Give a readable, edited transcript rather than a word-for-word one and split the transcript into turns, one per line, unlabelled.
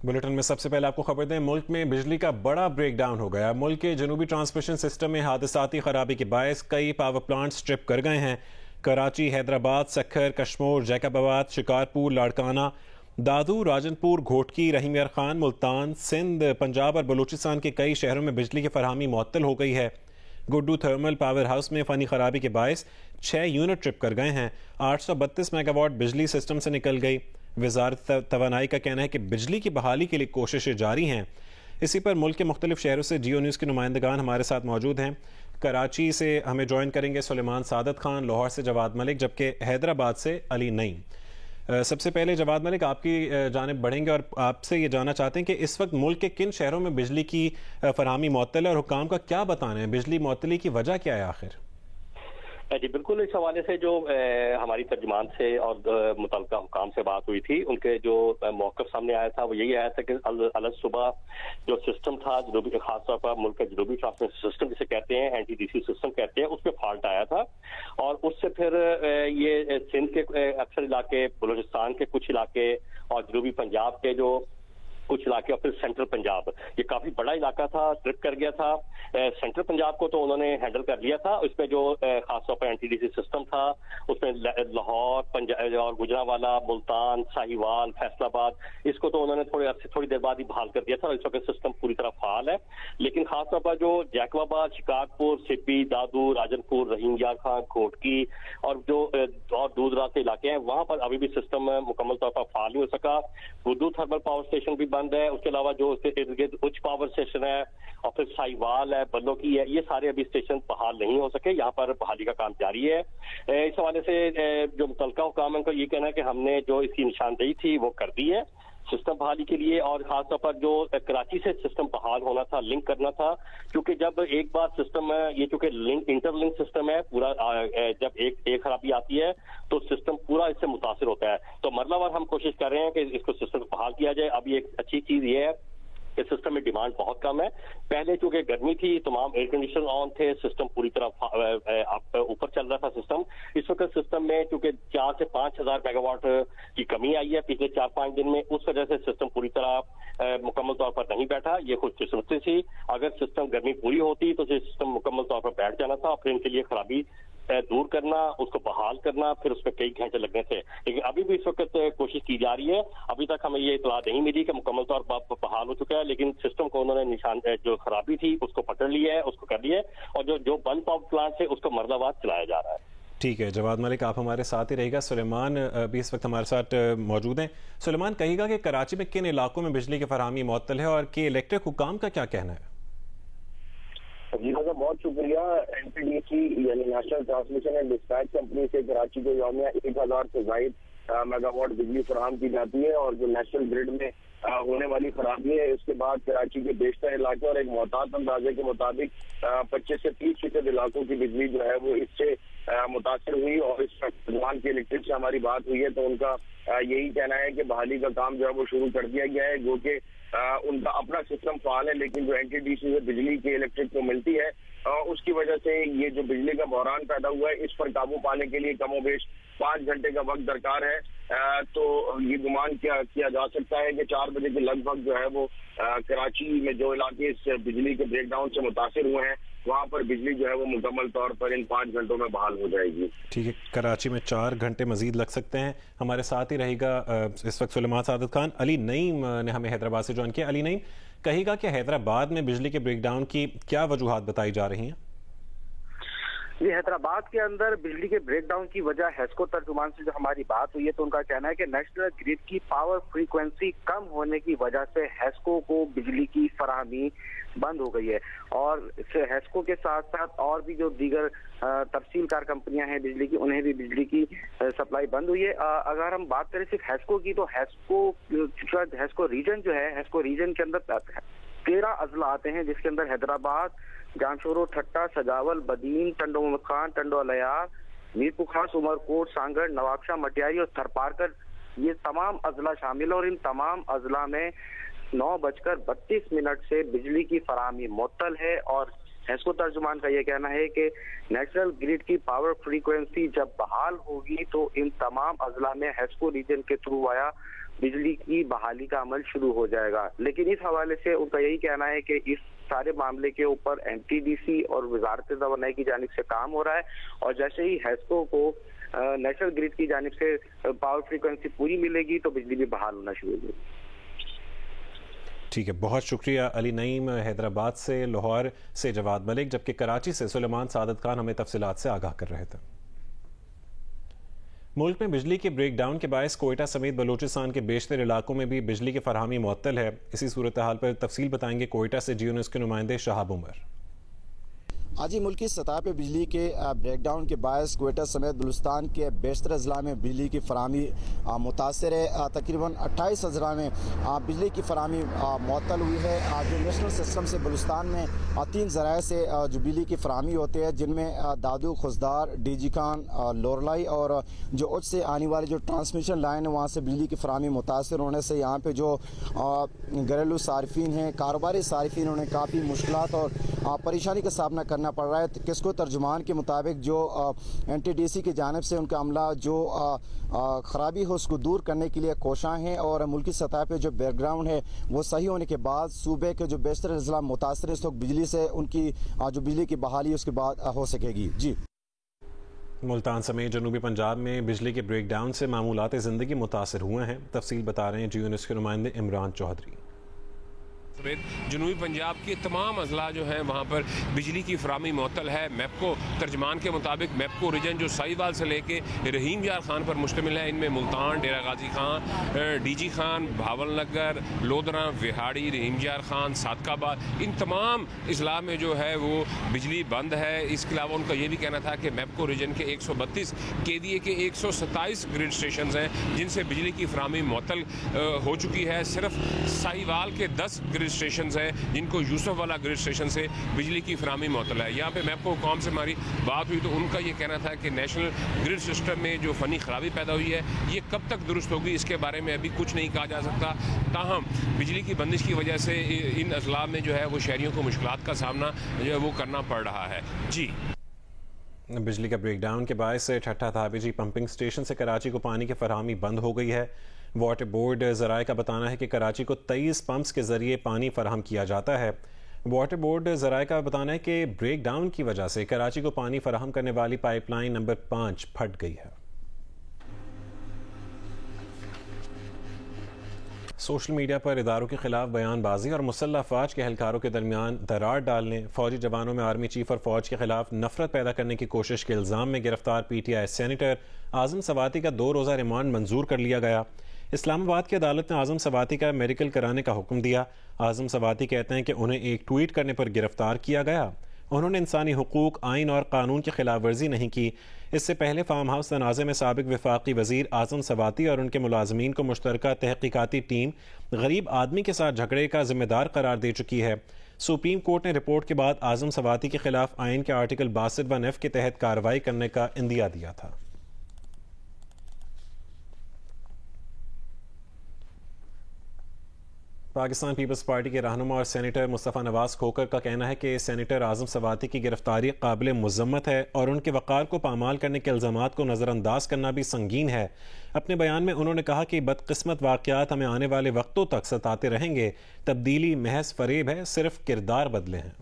Bulletin में सबसे पहले आपको खबर दें, मुल्क में बिजली का बड़ा ब्रेकडाउन हो गया। मुल्क के जनूबी ट्रांसमिशन सिस्टम में हादसाती खराबी के बायस कई पावर प्लांट्स ट्रिप कर गए हैं। कराची, हैदराबाद, सक्खर, कश्मोर, जैकबाबाद, शिकारपुर, लाड़काना, दादू, राजनपुर, घोटकी, रहीम यार खान, मुल्तान, सिंध, पंजाब और बलूचिस्तान के कई शहरों में बिजली की फरहमी मुअत्तल हो गई है। गुड्डू थर्मल पावर हाउस में फनी खराबी के बायस 6 यूनिट ट्रिप कर गए हैं। 832 मेगावाट बिजली सिस्टम से निकल गई। वजारत तवानाई का कहना है कि बिजली की बहाली के लिए कोशिशें जारी हैं। इसी पर मुल्क के मुख्तलिफ शहरों से जियो न्यूज़ के नुमाइंदगान हमारे साथ मौजूद हैं। कराची से हमें ज्वाइन करेंगे सुलेमान सादत खान, लाहौर से जवाद मलिक, जबकि हैदराबाद से अली नईम। सबसे पहले जवाद मलिक, आपकी जानिब बढ़ेंगे और आपसे ये जानना चाहते हैं कि इस वक्त मुल्क के किन शहरों में बिजली की फरहमी मुअत्तल है और हुक्काम का क्या बताना है, बिजली मुअत्तली की वजह क्या है आखिर?
जी बिल्कुल, इस हवाले से जो हमारी तर्जुमान से और मुतल्लिका हुकाम से बात हुई थी, उनके जो मौक़िफ़ सामने आया था वो यही आया था कि अल सुबह जो सिस्टम था जनूबी, खासतौर पर मुल्क का जनूबी ट्रांसमिशन सिस्टम जिसे कहते हैं, NTDC सिस्टम कहते हैं, उसमें फॉल्ट आया था और उससे फिर ये सिंध के अक्सर इलाके, बलूचिस्तान के कुछ इलाके और जनूबी पंजाब के जो कुछ इलाके और फिर सेंट्रल पंजाब, ये काफी बड़ा इलाका था, ट्रिप कर गया था। सेंट्रल पंजाब को तो उन्होंने हैंडल कर लिया था। उसमें जो खासतौर पर NTDC सिस्टम था उसमें लाहौर, पंजाब और गुजरांवाला, मुल्तान, साहिवाल, फैसलाबाद, इसको तो उन्होंने थोड़ी देर बाद ही बहाल कर दिया था और इस वक्त सिस्टम पूरी तरह फाल है। लेकिन खासतौर पर जो जैकबाबाद, शिकारपुर, सिब्बी, दादू, राजनपुर, रहीम यार खान, घोटकी और जो और दूर दराज के इलाके हैं, वहां पर अभी भी सिस्टम मुकम्मल तौर पर फाल नहीं हो सका। गुड्डू थर्मल पावर स्टेशन भी बंद है। उसके अलावा जो उसके इर्द गिर्द उच्च पावर स्टेशन है और फिर साहिवाल है, बल्लो की है, ये सारे अभी स्टेशन बहाल नहीं हो सके। यहाँ पर बहाली का काम जारी है। इस हवाले से जो मुतल्लिका हुकाम है उनका ये कहना है कि हमने जो इसकी निशानदेही थी वो कर दी है सिस्टम बहाली के लिए, और खासतौर पर जो कराची से सिस्टम बहाल होना था, लिंक करना था, क्योंकि जब एक बार सिस्टम ये चूंकि लिंक इंटरलिंक सिस्टम है पूरा, जब एक खराबी आती है तो सिस्टम पूरा इससे मुतासिर होता है। तो मरलावार हम कोशिश कर रहे हैं कि इसको सिस्टम बहाल किया जाए। अभी एक अच्छी चीज ये है कि सिस्टम में डिमांड बहुत कम है। पहले चूंकि गर्मी थी, तमाम एयर कंडीशन ऑन थे, सिस्टम पूरी तरह ऊपर चल रहा था सिस्टम। इस वक्त सिस्टम में चूंकि 4 से 5 हजार मेगावाट की कमी आई है पिछले 4-5 दिन में, उस वजह से सिस्टम पूरी तरह मुकम्मल तौर पर नहीं बैठा। ये खुश किस्मती थी। अगर सिस्टम गर्मी पूरी होती तो सिस्टम मुकम्मल तौर पर बैठ जाना था, फिर इनके लिए खराबी दूर करना, उसको बहाल करना, फिर उसमें कई घंटे लगने थे। लेकिन अभी भी इस वक्त कोशिश की जा रही है। अभी तक हमें ये इतला नहीं मिली कि मुकम्मल तौर पर बहाल हो चुका है, लेकिन सिस्टम को उन्होंने निशान जो खराबी थी उसको पकड़ लिया है, उसको कर लिया है और जो बंद पावर प्लांट है उसको मर्दाबाद चलाया जा रहा है।
ठीक है जवाद मलिक, आप हमारे साथ ही रहेगा। सुलेमान भी इस वक्त हमारे साथ मौजूद हैं। सुलेमान, कहिएगा कि कराची में किन इलाकों में बिजली की फरहमी मुअत्तल है और के इलेक्ट्रिक हुकाम का क्या कहना है?
जी बहुत शुक्रिया। NTDC यानी national transmission and dispatch company से कराची को यौमिया 1000 से ज्यादा मेगावाट बिजली फराहम की जाती है और जो नेशनल ग्रिड में होने वाली खराबी है उसके बाद कराची के बेशतर इलाके और एक मोहतात अंदाजे के मुताबिक 25 से 30% इलाकों की बिजली जो है वो इससे मुतासर हुई। और इस नौजवान के इलेक्ट्रिक से हमारी बात हुई है तो उनका यही कहना है कि बहाली का काम जो है वो शुरू कर दिया गया है, जो कि उनका अपना सिस्टम फाल है, लेकिन जो NTDC से बिजली के इलेक्ट्रिक को मिलती है उसकी वजह से ये जो बिजली का बहरान पैदा हुआ है इस पर काबू पाने के लिए कमोबेश 5 घंटे का वक्त दरकार है। तो ये गुमान किया जा सकता है कि 4 बजे के लगभग जो है वो कराची में जो इलाके इस बिजली के ब्रेकडाउन से मुतासिर हुए हैं वहां पर बिजली जो है वो मुकम्मल तौर पर इन 5 घंटों में बहाल हो जाएगी।
ठीक है, कराची में 4 घंटे मजीद लग सकते हैं। हमारे साथ ही रहेगा इस वक्त सुलेमान सादत खान। अली नईम ने हमें हैदराबाद से ज्वाइन किया। अली नईम, कहिएगा कि हैदराबाद में बिजली के ब्रेकडाउन की क्या वजूहात बताई जा रही हैं?
ये हैदराबाद के अंदर बिजली के ब्रेकडाउन की वजह हेस्को तर्जुमान से जो हमारी बात हुई है तो उनका कहना है कि नेशनल ग्रिड की पावर फ्रीक्वेंसी कम होने की वजह से हेस्को को बिजली की फराहमी बंद हो गई है और हेस्को के साथ साथ और भी जो दीगर तफसीलकार कंपनियां हैं बिजली की, उन्हें भी बिजली की सप्लाई बंद हुई है। अगर हम बात करें सिर्फ हेस्को की तो हेस्को रीजन जो है, हेस्को रीजन के अंदर 13 अजला आते हैं जिसके अंदर हैदराबाद, जानशोरो, ठट्टा, सजावल, बदीन, टंडो खान, टंडो अलयार, मीरपुर खास, उमरकोट, सांगड़, नवाबशाह, मटियारी और थरपारकर, ये तमाम अजला शामिल और इन तमाम अजला में 9:32 से बिजली की फराहमी मुअत्तल है। और हेस्को तर्जुमान का यह कहना है कि नेशनल ग्रिड की पावर फ्रीक्वेंसी जब बहाल होगी तो इन तमाम अजला में हेस्को रीजन के थ्रू आया बिजली की बहाली का अमल शुरू हो जाएगा। लेकिन इस हवाले से उनका यही कहना है कि इस सारे मामले के ऊपर NTDC और वजारत तवानाई की जानिब से काम हो रहा है, और जैसे ही हैस्को को नेशनल ग्रिड की जानिब से पावर फ्रीक्वेंसी पूरी मिलेगी तो बिजली भी बहाल होना शुरू होगी।
ठीक है, बहुत शुक्रिया अली नईम हैदराबाद से। लाहौर से जवाद मलिक, जबकि कराची से सुलेमान सादत खान हमें तफसीलात से आगाह कर रहे थे। मुल्क में बिजली के ब्रेक डाउन के बायस कोयटा समेत बलूचिस्तान के बेशतर इलाकों में भी बिजली की फरहमी मुअत्तल है। इसी सूरत हाल पर तफसील बताएंगे कोयटा से जियो न्यूज़ के नुमाइंदे शहाब उमर।
आज ही मुल्की सतह पर बिजली के ब्रेकडाउन के बायस कोयटा समेत बलूचिस्तान के बेशतर अजला में बिजली की फरहमी मुतासर है। तकरीबन 28 अजला में बिजली की फरहमी मुअत्तल हुई है। जो नेशनल सिस्टम से बलूचिस्तान में 3 ज़राए से जो बिजली की फरहमी होते हैं, जिनमें दादू, खुजदार, DG खान, लोरलाई और जो उच्च से आने वाली जो ट्रांसमिशन लाइन है वहाँ से बिजली की फरहमी मुतासर होने से यहाँ पर जो घरेलू सार्फिन हैं, कारोबारी सार्फिन, उन्हें काफ़ी मुश्किलात और परेशानी का सामना करना पड़ रहा है। किसको तर्जुमान के मुताबिक जो NTDC की जानिब से उनका अमला जो ख़राबी हो उसको दूर करने के लिए कोशां हैं, और मुल्की सतह पे जो बैकग्राउंड है वो सही होने के बाद सूबे के जो बेशतर अजला मुतासर इस वक्त बिजली से उनकी जो बिजली की बहाली उसके बाद हो सकेगी। जी,
मुल्तान समेत जनूबी पंजाब में बिजली के ब्रेक डाउन से मामूलात ज़िंदगी मुतासर हुए हैं। तफसील बता रहे हैं जियो न्यूज़ के नुमाइंदे इमरान चौधरी।
जनूबी पंजाब के तमाम अजला जो हैं वहाँ पर बिजली की फराहमी मुअत्तल है। मैपको तर्जमान के मुताबिक मैपको रीजन जो साहिवाल से लेके रहीम यार खान पर मुश्तमिल है, इनमें मुल्तान, डेरा गाजी खान, DG खान, भावल नगर, लोधरा, विहाड़ी, रहीम यार खान, सादकाबाद, इन तमाम अजला में जो है वो बिजली बंद है। इसके अलावा उनका ये भी कहना था कि मैपको रीजन के 132 KVA के 127 ग्रिड स्टेशन हैं जिनसे बिजली की फराहमी मुअत्तल हो चुकी है। सिर्फ साहिवाल के 10 ग्रिड स्टेशन है जिनको यूसुफ वाला ग्रिड स्टेशन से बिजली की फराहमी मुअत्तल है। यहाँ पे मैपको हुकाम से हमारी बात हुई तो उनका ये कहना था कि नेशनल ग्रिड सिस्टम में जो फनी खराबी पैदा हुई है ये कब तक दुरुस्त होगी इसके बारे में अभी कुछ नहीं कहा जा सकता। ताहम बिजली की बंदिश की वजह से इन अजला में जो है वो शहरियों को मुश्किलात का सामना जो है वो करना पड़ रहा है। जी,
बिजली का ब्रेकडाउन के बायस ठट्ठा थाबेजी पंपिंग स्टेशन से कराची को पानी की फरहमी बंद हो गई है। वाटर बोर्ड ज़राए का बताना है कि कराची को 23 पंप्स के ज़रिए पानी फराहम किया जाता है। वाटर बोर्ड ज़राए का बताना है कि ब्रेकडाउन की वजह से कराची को पानी फराहम करने वाली पाइपलाइन नंबर 5 फट गई है। सोशल मीडिया पर इदारों के खिलाफ बयानबाजी और मुसल्लह फ़ौज के एहलकारों के दरमियान दरार डालने, फौजी जवानों में आर्मी चीफ और फौज के खिलाफ नफरत पैदा करने की कोशिश के इल्ज़ाम में गिरफ्तार PTI सेनेटर आज़म सवाती का 2 रोज़ा रिमांड मंजूर कर लिया गया। इस्लामाबाद की अदालत ने आज़म सवाती का मेडिकल कराने का हुक्म दिया। आज़म सवाती कहते हैं कि उन्हें एक ट्वीट करने पर गिरफ्तार किया गया। उन्होंने इंसानी हुकूक, आइन और कानून की खिलाफ वर्जी नहीं की। इससे पहले फार्म हाउस तनाज़े में साबिक वफाकी वजीर आज़म सवाती और उनके मुलाजमीन को मुश्तरका तहकीकाती टीम गरीब आदमी के साथ झगड़े का जिम्मेदार करार दे चुकी है। सुप्रीम कोर्ट ने रिपोर्ट के बाद आज़म सवाती के खिलाफ आइन के आर्टिकल 62(1)(f) के तहत कार्रवाई करने का इंदिया दिया था। पाकिस्तान पीपल्स पार्टी के रहनुमा और सेनेटर मुस्तफ़ा नवाज खोकर का कहना है कि सेनेटर आज़म सवाती की गिरफ्तारी काबिल मुज़म्मत है और उनके वक़ार को पामाल करने के इल्ज़ामात को नज़रअंदाज करना भी संगीन है। अपने बयान में उन्होंने कहा कि बदकिस्मत वाक़यात हमें आने वाले वक्तों तक सताते रहेंगे। तब्दीली महज फ़रेब है, सिर्फ किरदार बदले हैं।